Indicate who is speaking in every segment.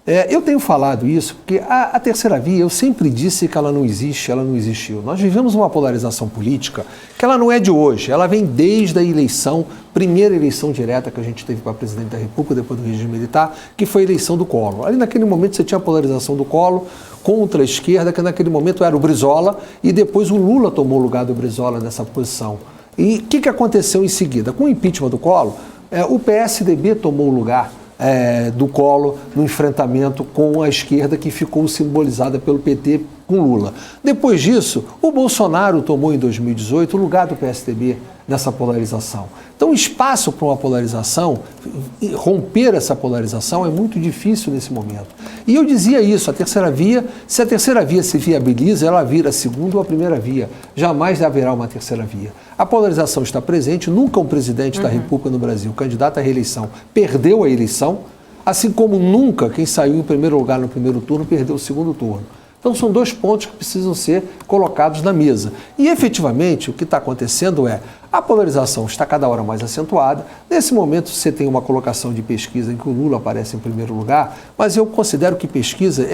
Speaker 1: Eu tenho falado isso porque a terceira via, eu sempre disse que ela não existe, ela não existiu. Nós vivemos uma polarização política que ela não é de hoje, ela vem desde a eleição, primeira eleição direta que a gente teve para presidente da República, depois do regime militar, que foi a eleição do Collor. Ali naquele momento você tinha a polarização do Collor contra a esquerda, que naquele momento era o Brizola, e depois o Lula tomou o lugar do Brizola nessa posição. E o que aconteceu em seguida? Com o impeachment do Collor, o PSDB tomou o lugar do Collor no enfrentamento com a esquerda, que ficou simbolizada pelo PT com Lula. Depois disso, o Bolsonaro tomou em 2018 o lugar do PSDB nessa polarização. Então, o espaço para uma polarização, romper essa polarização é muito difícil nesse momento. E eu dizia isso, a terceira via, se a terceira via se viabiliza, ela vira a segunda ou a primeira via. Jamais haverá uma terceira via. A polarização está presente, nunca um presidente da República no Brasil, candidato à reeleição, perdeu a eleição, assim como nunca quem saiu em primeiro lugar no primeiro turno perdeu o segundo turno. Então, são dois pontos que precisam ser colocados na mesa. E, efetivamente, o que está acontecendo a polarização está cada hora mais acentuada. Nesse momento, você tem uma colocação de pesquisa em que o Lula aparece em primeiro lugar, mas eu considero que pesquisa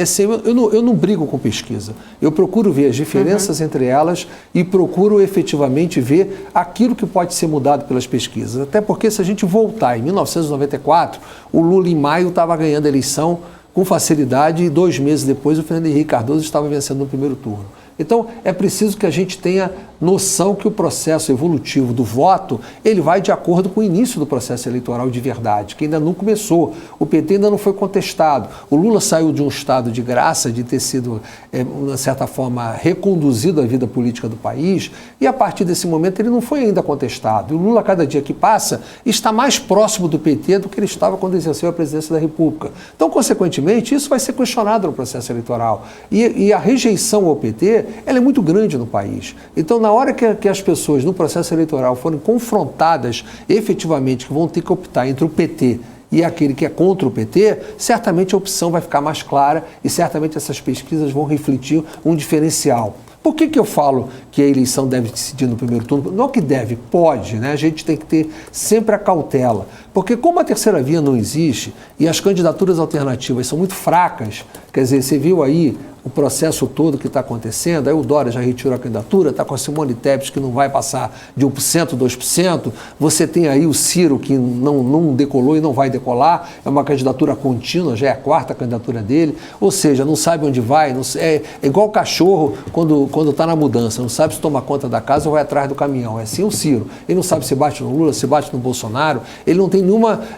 Speaker 1: eu não brigo com pesquisa. Eu procuro ver as diferenças entre elas e procuro efetivamente ver aquilo que pode ser mudado pelas pesquisas. Até porque, se a gente voltar em 1994, o Lula, em maio, estava ganhando a eleição com facilidade, e 2 meses depois o Fernando Henrique Cardoso estava vencendo no primeiro turno. Então, é preciso que a gente tenha noção que o processo evolutivo do voto, ele vai de acordo com o início do processo eleitoral de verdade, que ainda não começou. O PT ainda não foi contestado. O Lula saiu de um estado de graça, de ter sido, de certa forma, reconduzido à vida política do país, e a partir desse momento ele não foi ainda contestado. E o Lula, cada dia que passa, está mais próximo do PT do que ele estava quando exerceu a presidência da República. Então, consequentemente, isso vai ser questionado no processo eleitoral. E a rejeição ao PT, ela é muito grande no país. Então, na hora que as pessoas no processo eleitoral forem confrontadas efetivamente, que vão ter que optar entre o PT e aquele que é contra o PT, certamente a opção vai ficar mais clara e certamente essas pesquisas vão refletir um diferencial. Por que eu falo que a eleição deve decidir no primeiro turno? Não que deve, pode, né? A gente tem que ter sempre a cautela. Porque como a terceira via não existe e as candidaturas alternativas são muito fracas, quer dizer, você viu aí o processo todo que está acontecendo, aí o Dória já retirou a candidatura, está com a Simone Tebet que não vai passar de 1%, 2%, você tem aí o Ciro que não decolou e não vai decolar, é uma candidatura contínua, já é a 4ª candidatura dele, ou seja, não sabe onde vai, é igual o cachorro quando está na mudança, não sabe se toma conta da casa ou vai atrás do caminhão, é assim o Ciro, ele não sabe se bate no Lula, se bate no Bolsonaro, ele não tem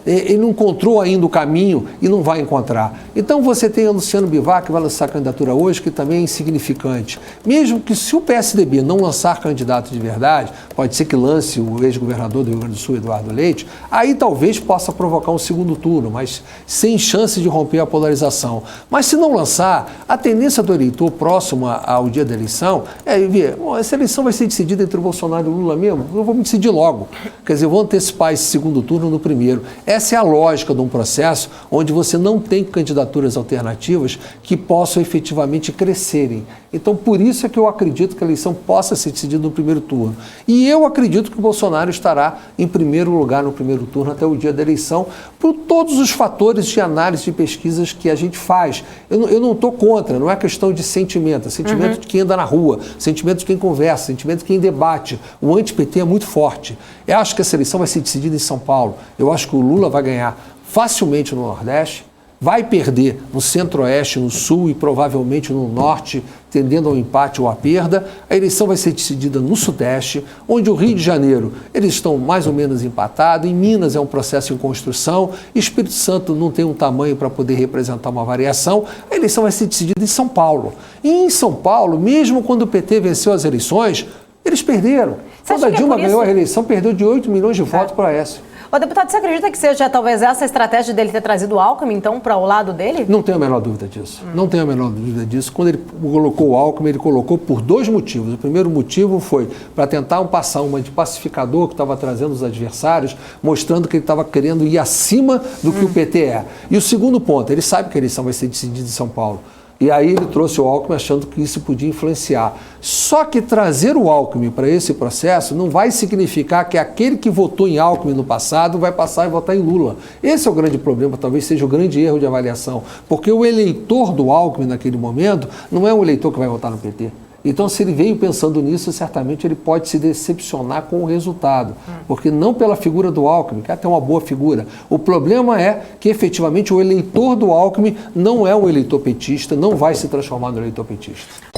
Speaker 1: ele não encontrou ainda o caminho e não vai encontrar. Então você tem o Luciano Bivar que vai lançar a candidatura hoje, que também é insignificante. Mesmo que se o PSDB não lançar candidato de verdade, pode ser que lance o ex-governador do Rio Grande do Sul, Eduardo Leite, aí talvez possa provocar um segundo turno, mas sem chance de romper a polarização. Mas se não lançar, a tendência do eleitor próximo ao dia da eleição é ver, essa eleição vai ser decidida entre o Bolsonaro e o Lula mesmo, eu vou me decidir logo. Quer dizer, eu vou antecipar esse segundo turno no primeiro. Essa é a lógica de um processo onde você não tem candidaturas alternativas que possam efetivamente crescerem. Então, por isso é que eu acredito que a eleição possa ser decidida no primeiro turno. E eu acredito que o Bolsonaro estará em primeiro lugar no primeiro turno até o dia da eleição, por todos os fatores de análise de pesquisas que a gente faz. Eu não estou contra, não é questão de sentimento, é sentimento de quem anda na rua, sentimento de quem conversa, sentimento de quem debate. O anti-PT é muito forte. Eu acho que essa eleição vai ser decidida em São Paulo. Eu acho que o Lula vai ganhar facilmente no Nordeste, vai perder no Centro-Oeste, no Sul e provavelmente no Norte, tendendo ao empate ou à perda. A eleição vai ser decidida no Sudeste, onde o Rio de Janeiro, eles estão mais ou menos empatados, em Minas é um processo em construção, Espírito Santo não tem um tamanho para poder representar uma variação, a eleição vai ser decidida em São Paulo. E em São Paulo, mesmo quando o PT venceu as eleições, eles perderam. Quando a Dilma ganhou a reeleição, perdeu de 8 milhões de votos para o Aécio.
Speaker 2: Ô, deputado, você acredita que seja talvez essa estratégia dele ter trazido o Alckmin, então, para o lado dele?
Speaker 1: Não tenho a menor dúvida disso. Não tenho a menor dúvida disso. Quando ele colocou o Alckmin, ele colocou por 2 motivos. O primeiro motivo foi para tentar passar uma de pacificador que estava trazendo os adversários, mostrando que ele estava querendo ir acima do que o PT é. E o segundo ponto, ele sabe que a eleição vai ser decidida em São Paulo. E aí ele trouxe o Alckmin achando que isso podia influenciar. Só que trazer o Alckmin para esse processo não vai significar que aquele que votou em Alckmin no passado vai passar e votar em Lula. Esse é o grande problema, talvez seja o grande erro de avaliação. Porque o eleitor do Alckmin naquele momento não é um eleitor que vai votar no PT. Então, se ele veio pensando nisso, certamente ele pode se decepcionar com o resultado. Porque não pela figura do Alckmin, que é até uma boa figura. O problema é que, efetivamente, o eleitor do Alckmin não é um eleitor petista, não vai se transformar no eleitor petista.